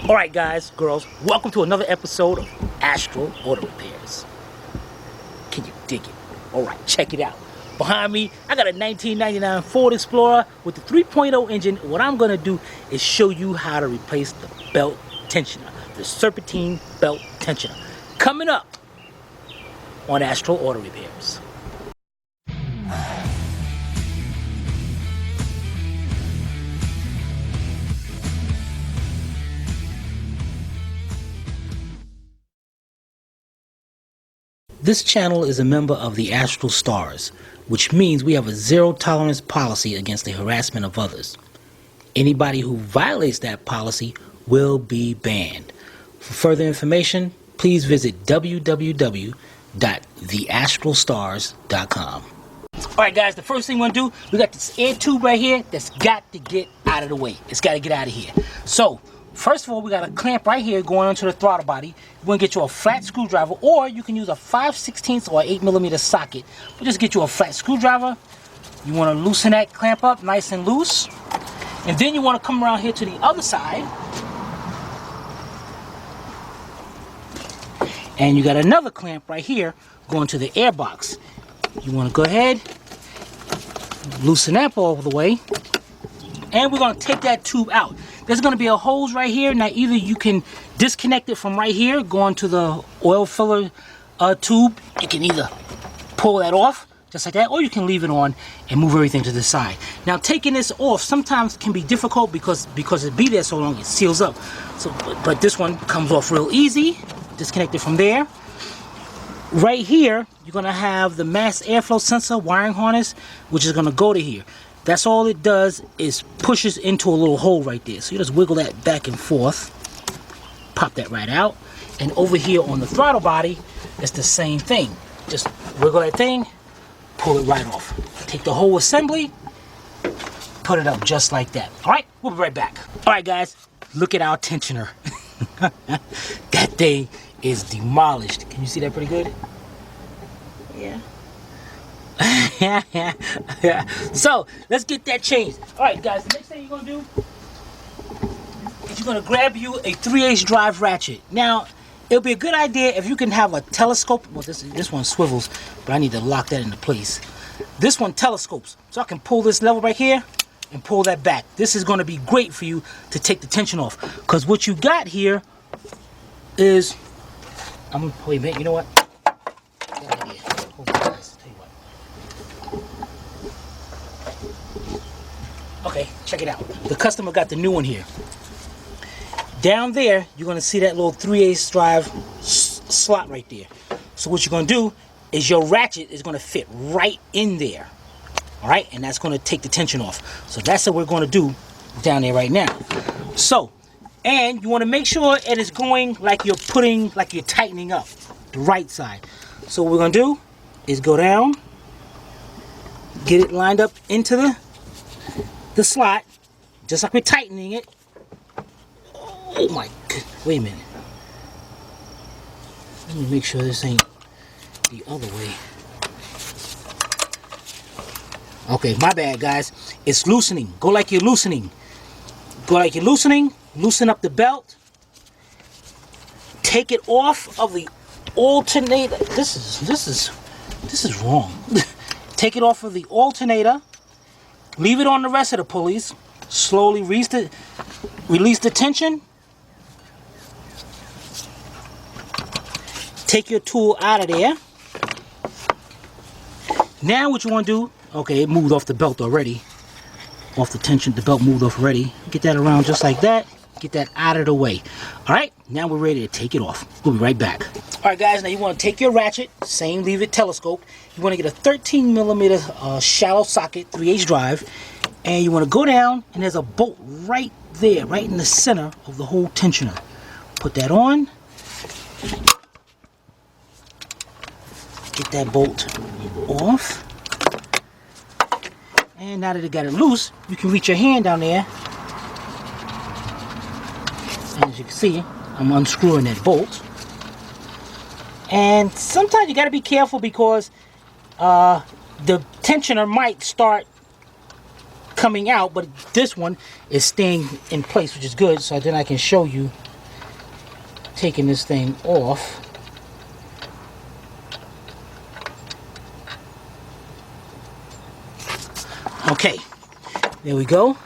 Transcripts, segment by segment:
Alright guys, girls, welcome to another episode of Astral Auto Repairs. Can you dig it? Alright, check it out. Behind me, I got a 1999 Ford Explorer with the 3.0 engine. What I'm going to do is show you how to replace the belt tensioner, the serpentine belt tensioner. Coming up on Astral Auto Repairs. This channel is a member of the Astral Stars, which means we have a zero-tolerance policy against the harassment of others. Anybody who violates that policy will be banned. For further information, please visit www.theastralstars.com. Alright guys, the first thing we're going to do, we got this air tube right here that's got to get out of the way. It's got to get out of here. So, first of all, we got a clamp right here going onto the throttle body. You're going to get you a flat screwdriver, or you can use a 5/16 or 8mm socket. But just get you a flat screwdriver. You want to loosen that clamp up nice and loose. And then you want to come around here to the other side. And you got another clamp right here going to the air box. You want to go ahead, loosen that all the way. And we're going to take that tube out. There's going to be a hose right here. Now either you can disconnect it from right here, going to the oil filler tube. You can either pull that off, just like that, or you can leave it on and move everything to the side. Now taking this off sometimes can be difficult because it be there so long, it seals up. So, but this one comes off real easy. Disconnect it from there. Right here, you're going to have the mass airflow sensor wiring harness, which is going to go to here. That's all it does is pushes into a little hole right there. So you just wiggle that back and forth, pop that right out. And over here on the throttle body, it's the same thing. Just wiggle that thing, pull it right off. Take the whole assembly, put it up just like that. All right, we'll be right back. All right, guys, look at our tensioner. That thing is demolished. Can you see that pretty good? Yeah. So let's get that changed. Alright guys, the next thing you're going to do is you're going to grab you a 3/8 drive ratchet. Now it'll be a good idea if you can have a telescope. Well, this one swivels, but I need to lock that into place. This one telescopes, so I can pull this lever right here and pull that back. This is going to be great for you to take the tension off, because what you got here is wait a minute, you know what? Hold on, guys. Tell you what. Okay, check it out. The customer got the new one here. Down there, you're going to see that little 3/8 drive slot right there. So what you're going to do is your ratchet is going to fit right in there. All right, and that's going to take the tension off. So that's what we're going to do down there right now. So, and you want to make sure it is going like you're tightening up the right side. So what we're going to do is go down, get it lined up into the slot, just like we're tightening it. Oh my god, wait a minute. Let me make sure this ain't the other way. Okay, my bad guys. It's loosening. Go like you're loosening. Go like you're loosening. Loosen up the belt. Take it off of the alternator. This is wrong. Take it off of the alternator. Leave it on the rest of the pulleys. Slowly release the tension. Take your tool out of there. Now what you want to do, okay, it moved off the belt already. Off the tension, the belt moved off already. Get that around just like that. Get that out of the way. Alright, now we're ready to take it off. We'll be right back. Alright guys, now you want to take your ratchet, same leave it telescope. You want to get a 13mm shallow socket, 3/8 drive. And you want to go down, and there's a bolt right there, right in the center of the whole tensioner. Put that on. Get that bolt off. And now that it got it loose, you can reach your hand down there. And as you can see, I'm unscrewing that bolt. And sometimes you got to be careful because the tensioner might start coming out, but this one is staying in place, which is good. So then I can show you taking this thing off. Okay, there we go.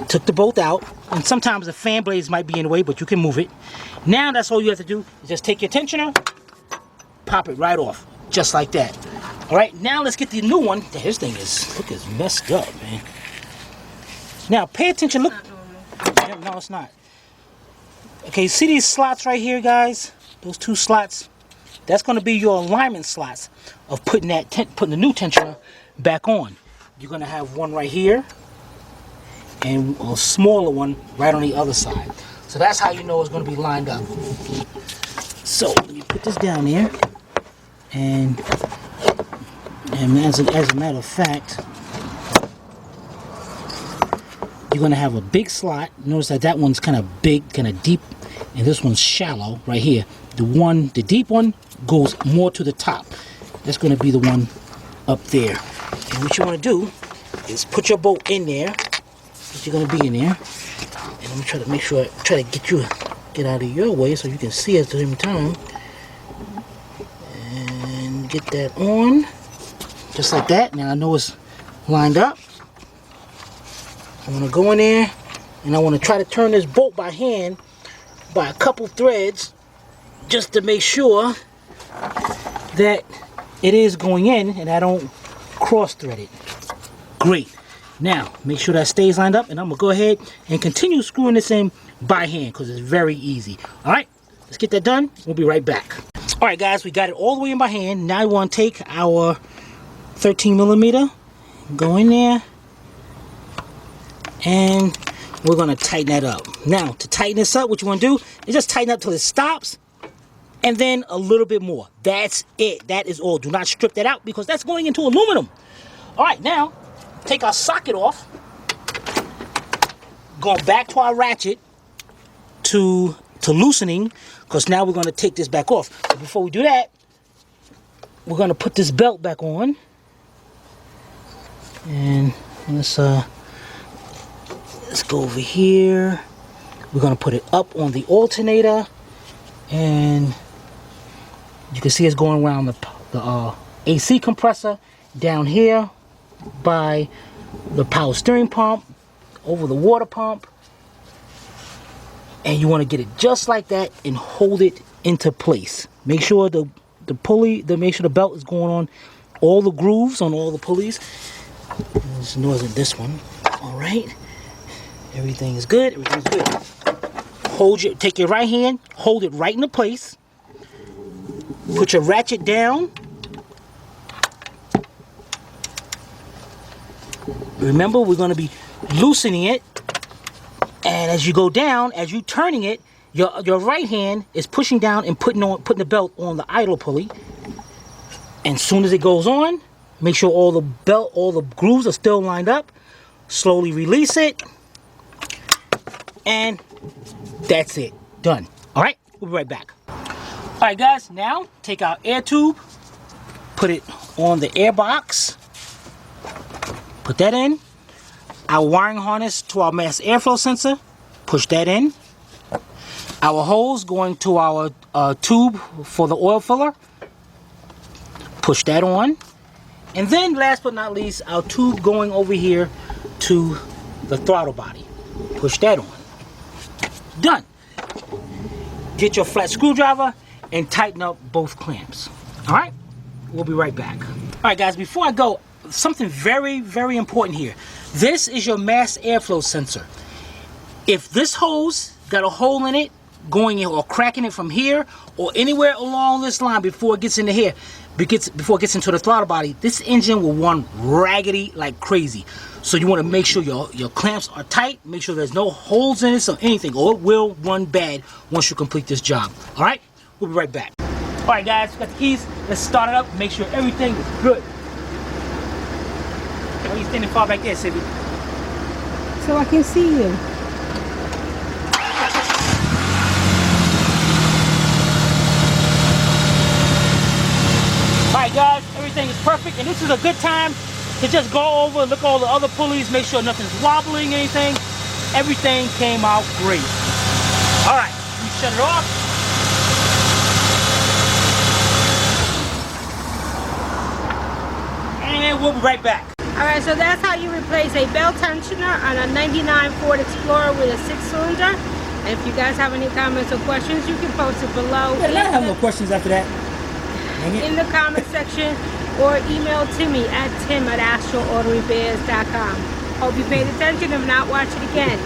Took the bolt out, and sometimes the fan blades might be in the way, but you can move it. Now that's all you have to do is just take your tensioner, pop it right off, just like that. All right, now let's get the new one. This thing is, look, it's messed up, man. Now pay attention, look. Yeah, no, it's not. Okay, see these slots right here, guys? Those two slots? That's gonna be your alignment slots of putting the new tensioner back on. You're gonna have one right here and a smaller one right on the other side. So that's how you know it's gonna be lined up. So let me put this down there, and as a matter of fact, you're gonna have a big slot. Notice that that one's kind of big, kind of deep, and this one's shallow right here. The deep one goes more to the top. That's gonna be the one up there. And what you want to do is put your bolt in there. What you're gonna be in there, and I'm trying to make sure I get out of your way so you can see at the same time. And get that on, just like that. Now I know it's lined up. I want to go in there, and I want to try to turn this bolt by hand by a couple threads, just to make sure that it is going in and I don't cross thread it. Great. Now make sure that stays lined up, and I'm gonna go ahead and continue screwing this in by hand because it's very easy. All right, let's get that done. We'll be right back. All right, guys, we got it all the way in by hand. Now we want to take our 13mm, go in there, and we're gonna tighten that up. Now to tighten this up, what you want to do is just tighten up till it stops, and then a little bit more. That's it. That is all. Do not strip that out because that's going into aluminum. All right, now take our socket off, going back to our ratchet to loosening, because now we're going to take this back off. But before we do that, we're going to put this belt back on, and let's go over here. We're going to put it up on the alternator, and you can see it's going around the AC compressor down here by the power steering pump, over the water pump, and you want to get it just like that and hold it into place. Make sure the pulley, make sure the belt is going on all the grooves on all the pulleys. This wasn't this one. All right, everything is good. Everything's good. Take your right hand, hold it right into place. Put your ratchet down. Remember, we're going to be loosening it, and as you go down, as you're turning it, your right hand is pushing down and putting the belt on the idle pulley. And as soon as it goes on, make sure all the grooves are still lined up. Slowly release it, and that's it. Done. All right, we'll be right back. All right, guys. Now take our air tube, put it on the air box. Put that in. Our wiring harness to our mass airflow sensor, push that in. Our hose going to our tube for the oil filler, push that on. And then last but not least, our tube going over here to the throttle body, push that on. Done. Get your flat screwdriver and tighten up both clamps. All right, we'll be right back. All right, guys, before I go, something very, very important here. This is your mass airflow sensor. If this hose got a hole in it, going in or cracking it from here or anywhere along this line before it gets into here, before it gets into the throttle body, this engine will run raggedy like crazy. So you want to make sure your clamps are tight, make sure there's no holes in it or anything, or it will run bad once you complete this job. All right, we'll be right back. All right, guys, got the keys. Let's start it up, make sure everything is good. Why are you standing far back there, Sibby? So I can see you. Alright guys, everything is perfect, and this is a good time to just go over, look at all the other pulleys, make sure nothing's wobbling, anything. Everything came out great. Alright, We shut it off. And we'll be right back. Alright, so that's how you replace a belt tensioner on a 99 Ford Explorer with a 6-cylinder. And if you guys have any comments or questions, you can post it below. Yeah, I have no questions after that. In the comment section, or email Timmy at tim@astralautorepairs.com. Hope you paid attention. If not, watch it again.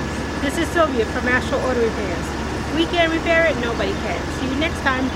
This is Sylvia from Astral Auto Repairs. We can't repair it, nobody can. See you next time.